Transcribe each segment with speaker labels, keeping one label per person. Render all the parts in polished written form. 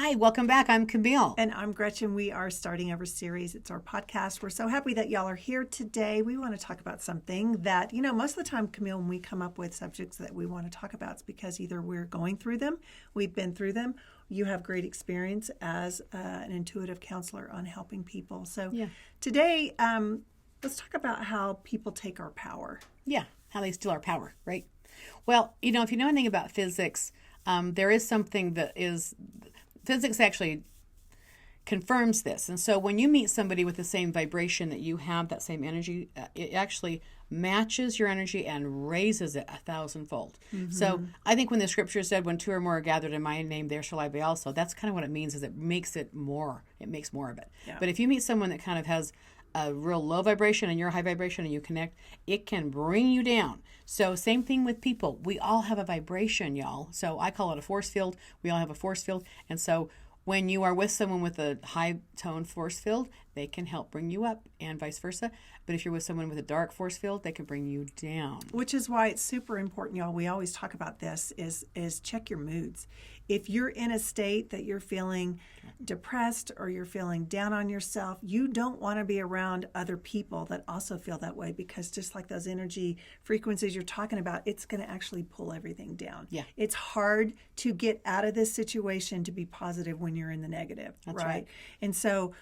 Speaker 1: Hi, welcome back. I'm Camille.
Speaker 2: And I'm Gretchen. We are starting our series. It's our podcast. We're so happy that y'all are here today. We want to talk about something that, most of the time, Camille, when we come up with subjects that we want to talk about, it's because either we're going through them, we've been through them, you have great experience as an intuitive counselor on helping people. So today, let's talk about how people take our power.
Speaker 1: Yeah, how they steal our power, right? Well, if you know anything about physics, there is something that is... Physics actually confirms this. And so when you meet somebody with the same vibration that you have, that same energy, it actually matches your energy and raises it 1,000-fold. Mm-hmm. So I think when the scripture said, when two or more are gathered in my name, there shall I be also, that's kind of what it means, is it makes it more. It makes more of it. Yeah. But if you meet someone that kind of has a real low vibration and you're high vibration and you connect, it can bring you down. So same thing with people. We all have a vibration, y'all. So I call it a force field. We all have a force field. And so when you are with someone with a high tone force field, they can help bring you up and vice versa. But if you're with someone with a dark force field, they can bring you down.
Speaker 2: Which is why it's super important, y'all. We always talk about this is check your moods. If you're in a state that you're feeling depressed or you're feeling down on yourself, you don't want to be around other people that also feel that way, because just like those energy frequencies you're talking about, it's going to actually pull everything down. Yeah. It's hard to get out of this situation to be positive when you're in the negative. That's right. And so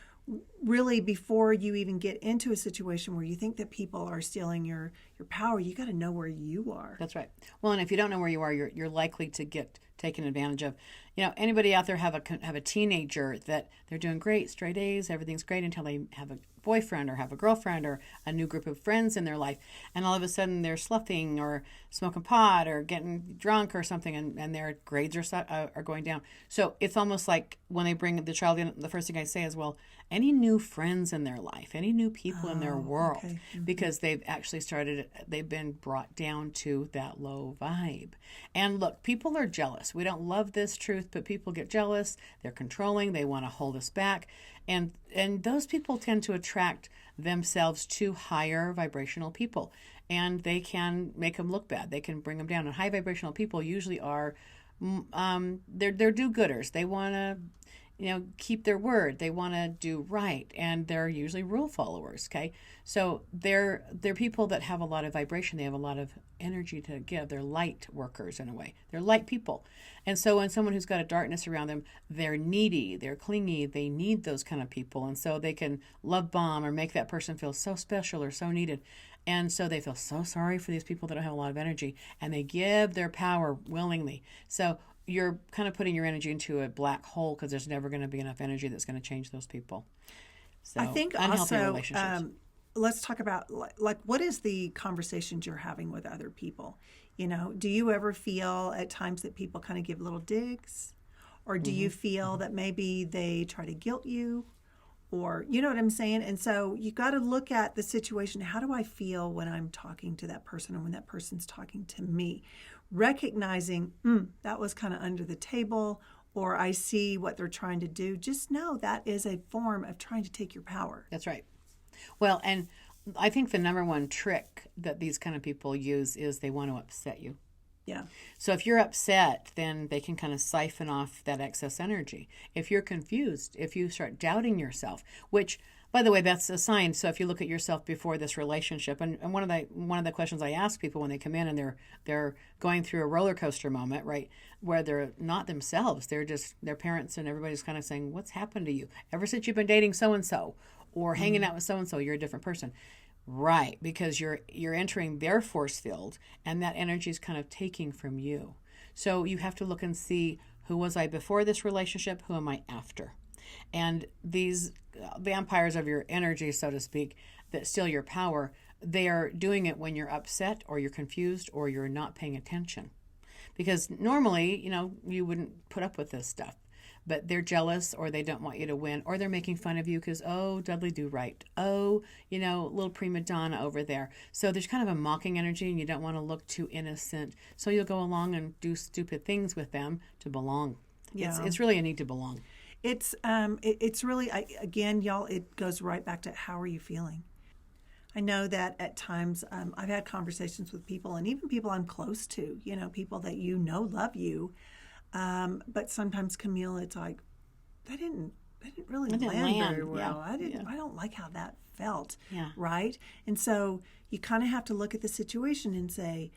Speaker 2: really, before you even get into a situation where you think that people are stealing your power, you got to know where you are.
Speaker 1: That's right. Well, and if you don't know where you are, you're likely to get taken advantage of. Anybody out there have a teenager that they're doing great, straight A's, everything's great until they have a boyfriend or have a girlfriend or a new group of friends in their life, and all of a sudden they're sloughing or smoking pot or getting drunk or something, and their grades are going down. So it's almost like when they bring the child in, the first thing I say is, well, any new friends in their life, any new people in their world, okay. Mm-hmm. Because they've actually they've been brought down to that low vibe. And look, people are jealous. We don't love this truth, but people get jealous. They're controlling. They want to hold us back. And those people tend to attract themselves to higher vibrational people. And they can make them look bad. They can bring them down. And high vibrational people usually are, they're do-gooders. They want to keep their word. They want to do right, and they're usually rule followers. Okay, so they're people that have a lot of vibration. They have a lot of energy to give. They're light workers in a way. They're light people, and so when someone who's got a darkness around them, they're needy, they're clingy. They need those kind of people, and so they can love bomb or make that person feel so special or so needed. And so they feel so sorry for these people that don't have a lot of energy, and they give their power willingly. So you're kind of putting your energy into a black hole, because there's never going to be enough energy that's going to change those people. So
Speaker 2: I think
Speaker 1: unhealthy
Speaker 2: also,
Speaker 1: relationships.
Speaker 2: Let's talk about like what is the conversations you're having with other people? Do you ever feel at times that people kind of give little digs, or do you feel that maybe they try to guilt you, or you know what I'm saying? And so you got to look at the situation. How do I feel when I'm talking to that person, or when that person's talking to me? Recognizing that was kind of under the table, or I see what they're trying to do. Just know that is a form of trying to take your power.
Speaker 1: That's right. Well, and I think the number one trick that these kind of people use is they want to upset you.
Speaker 2: Yeah.
Speaker 1: So if you're upset, then they can kind of siphon off that excess energy. If you're confused, if you start doubting yourself, which, by the way, that's a sign. So if you look at yourself before this relationship, and one of the questions I ask people when they come in and they're going through a roller coaster moment, right, where they're not themselves, they're just their parents, and everybody's kind of saying, "What's happened to you? Ever since you've been dating so and so, or hanging out with so and so, you're a different person." Right, because you're entering their force field, and that energy is kind of taking from you. So you have to look and see, who was I before this relationship? Who am I after? And these vampires of your energy, so to speak, that steal your power, they are doing it when you're upset, or you're confused, or you're not paying attention. Because normally, you wouldn't put up with this stuff. But they're jealous, or they don't want you to win, or they're making fun of you because, oh, Dudley do right. Oh, little prima donna over there. So there's kind of a mocking energy, and you don't want to look too innocent. So you'll go along and do stupid things with them to belong. Yeah. It's really a need to belong.
Speaker 2: It's really, again, y'all, it goes right back to how are you feeling? I know that at times I've had conversations with people, and even people I'm close to, people that love you. But sometimes, Camille, it's like, that didn't really
Speaker 1: It didn't
Speaker 2: land
Speaker 1: land.
Speaker 2: very well.
Speaker 1: Yeah.
Speaker 2: I don't like how that felt.
Speaker 1: Yeah.
Speaker 2: Right? And so you kind of have to look at the situation and say,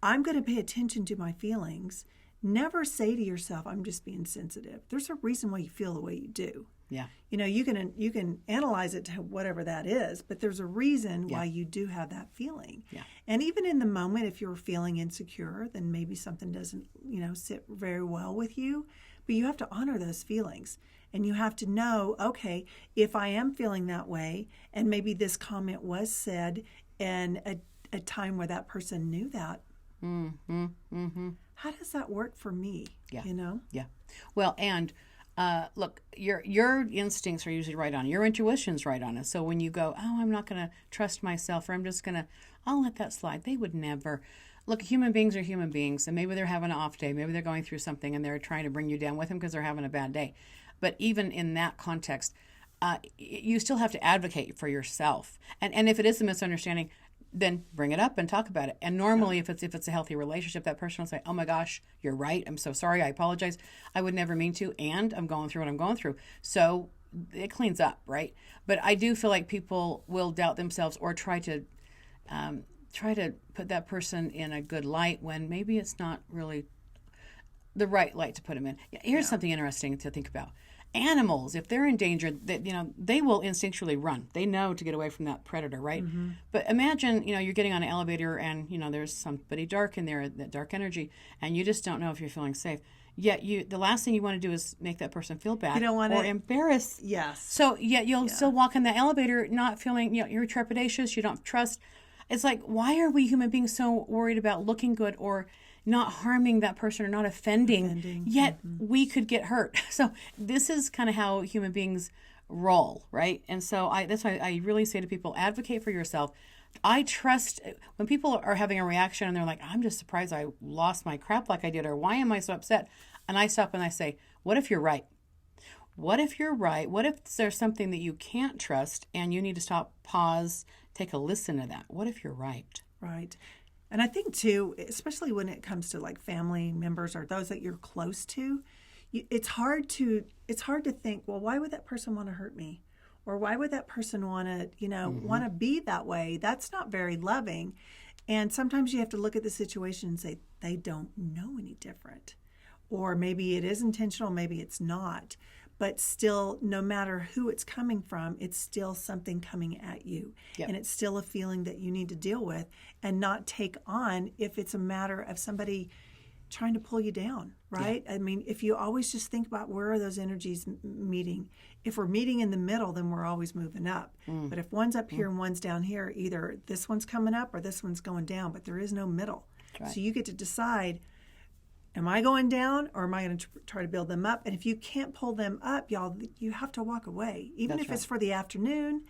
Speaker 2: I'm going to pay attention to my feelings. Never say to yourself, I'm just being sensitive. There's a reason why you feel the way you do.
Speaker 1: Yeah.
Speaker 2: You know, you can analyze it to whatever that is, but there's a reason why you do have that feeling.
Speaker 1: Yeah.
Speaker 2: And even in the moment, if you're feeling insecure, then maybe something doesn't, sit very well with you. But you have to honor those feelings. And you have to know, okay, if I am feeling that way, and maybe this comment was said in a time where that person knew that, how does that work for me?
Speaker 1: Yeah.
Speaker 2: Yeah.
Speaker 1: Well, and look, your instincts are usually right on. Your intuition's right on it. So when you go, oh, I'm not going to trust myself, or I'll let that slide. They would never. Look, human beings are human beings, and maybe they're having an off day. Maybe they're going through something, and they're trying to bring you down with them because they're having a bad day. But even in that context, you still have to advocate for yourself. And if it is a misunderstanding, then bring it up and talk about it. And normally, if it's a healthy relationship, that person will say, "Oh my gosh, you're right. I'm so sorry. I apologize. I would never mean to, and I'm going through what I'm going through." So it cleans up, right? But I do feel like people will doubt themselves or try to put that person in a good light when maybe it's not really the right light to put them in. Here's something interesting to think about. Animals, if they're in danger, they will instinctually run. They know to get away from that predator, right? Mm-hmm. But imagine, you're getting on an elevator and, there's somebody dark in there, that dark energy, and you just don't know if you're feeling safe. Yet the last thing you want to do is make that person feel bad or embarrass.
Speaker 2: Yes.
Speaker 1: So yet you'll still walk in the elevator not feeling, you're trepidatious, you don't trust. It's like, why are we human beings so worried about looking good or not harming that person or not offending. Yet we could get hurt. So this is kind of how human beings roll, right? And so that's why I really say to people, advocate for yourself. I trust when people are having a reaction and they're like, I'm just surprised I lost my crap like I did, or why am I so upset? And I stop and I say, what if you're right? What if you're right? What if there's something that you can't trust and you need to stop, pause, take a listen to that? What if you're right?
Speaker 2: Right. And I think, too, especially when it comes to like family members or those that you're close to, it's hard to think, well, why would that person want to hurt me? Or why would that person want to, want to be that way? That's not very loving. And sometimes you have to look at the situation and say, they don't know any different. Or maybe it is intentional, maybe it's not. But still, no matter who it's coming from, it's still something coming at you. Yep. And it's still a feeling that you need to deal with and not take on if it's a matter of somebody trying to pull you down, right? Yeah. I mean, if you always just think about where are those energies meeting. If we're meeting in the middle, then we're always moving up. But if one's up here and one's down here, either this one's coming up or this one's going down, but there is no middle. Right. So you get to decide, am I going down or am I going to try to build them up? And if you can't pull them up, y'all, you have to walk away. Even if it's for the afternoon,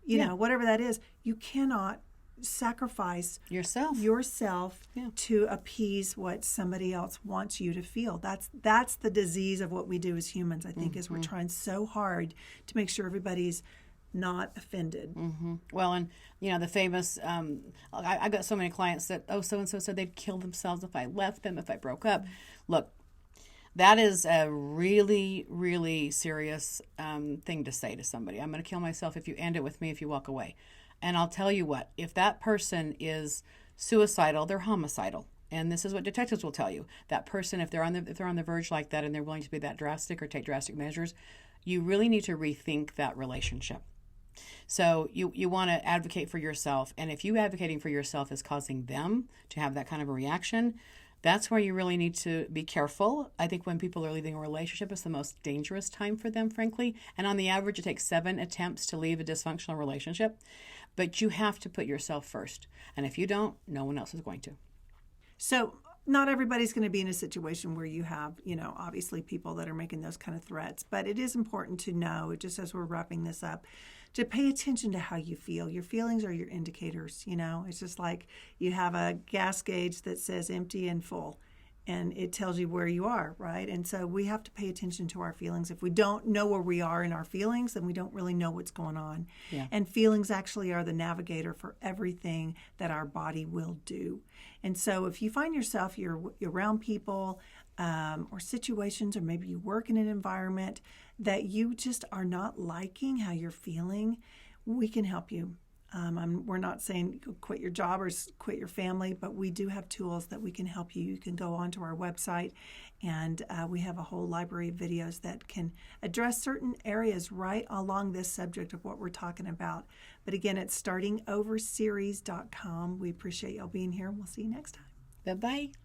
Speaker 2: you know, whatever that is, you cannot sacrifice yourself to appease what somebody else wants you to feel. That's the disease of what we do as humans, I think, is we're trying so hard to make sure everybody's not offended.
Speaker 1: Well, and the famous I've got so many clients that so-and-so said they'd kill themselves if I left them, if I broke up. Look, that is a really, really serious thing to say to somebody. I'm going to kill myself if you end it with me, if you walk away. And I'll tell you what, if that person is suicidal, they're homicidal. And this is what detectives will tell you. That person, if they're on the verge like that and they're willing to be that drastic or take drastic measures, you really need to rethink that relationship. So you want to advocate for yourself. And if you advocating for yourself is causing them to have that kind of a reaction, that's where you really need to be careful. I think when people are leaving a relationship, it's the most dangerous time for them, frankly. And on the average, it takes 7 attempts to leave a dysfunctional relationship. But you have to put yourself first. And if you don't, no one else is going to.
Speaker 2: So not everybody's going to be in a situation where you have, obviously people that are making those kind of threats. But it is important to know, just as we're wrapping this up, to pay attention to how you feel. Your feelings are your indicators, It's just like you have a gas gauge that says empty and full. and it tells you where you are, right? And so we have to pay attention to our feelings. If we don't know where we are in our feelings, then we don't really know what's going on.
Speaker 1: Yeah.
Speaker 2: And feelings actually are the navigator for everything that our body will do. And so if you find yourself, you're around people or situations, or maybe you work in an environment that you just are not liking how you're feeling, we can help you. We're not saying quit your job or quit your family, but we do have tools that we can help you. You can go onto our website, and we have a whole library of videos that can address certain areas right along this subject of what we're talking about. But again, it's startingoverseries.com. We appreciate y'all being here, and we'll see you next time.
Speaker 1: Bye-bye.